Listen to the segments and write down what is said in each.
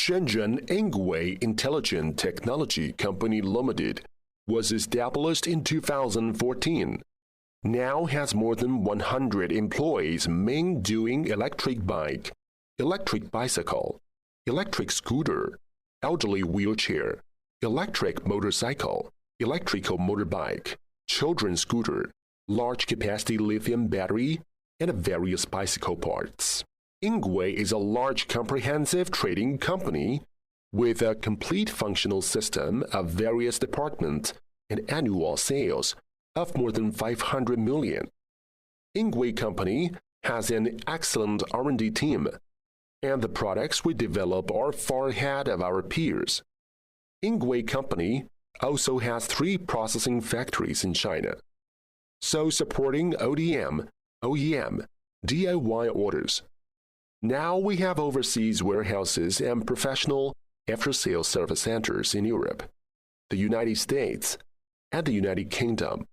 Shenzhen ENGWE Intelligent Technology Company Limited was established in 2014. Now has more than 100 employees mainly doing electric bike, electric bicycle, electric scooter, elderly wheelchair, electric motorcycle, electrical motorbike, children's scooter, large capacity lithium battery, and various bicycle parts. ENGWE is a large comprehensive trading company with a complete functional system of various departments and annual sales of more than 500 million. ENGWE Company has an excellent R&D team, and the products we develop are far ahead of our peers. ENGWE Company also has 3 processing factories in China, so supporting ODM, OEM, DIY orders. Now we have overseas warehouses and professional after-sales service centers in Europe, the United States, and the United Kingdom.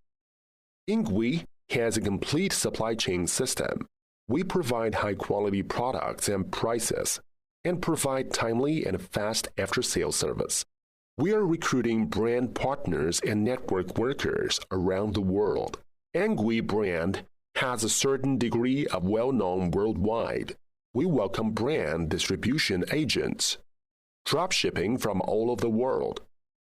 ENGWE has a complete supply chain system. We provide high-quality products and prices and provide timely and fast after-sales service. We are recruiting brand partners and network workers around the world. ENGWE Brand has a certain degree of well-known worldwide. We welcome brand distribution agents, dropshipping from all over the world.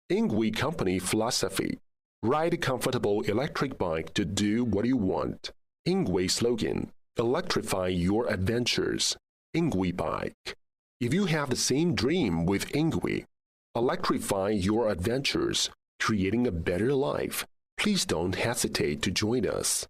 ENGWE Company philosophy: ride a comfortable electric bike to do what you want. ENGWE slogan: electrify your adventures. ENGWE Bike. If you have the same dream with ENGWE, electrify your adventures, creating a better life, please don't hesitate to join us.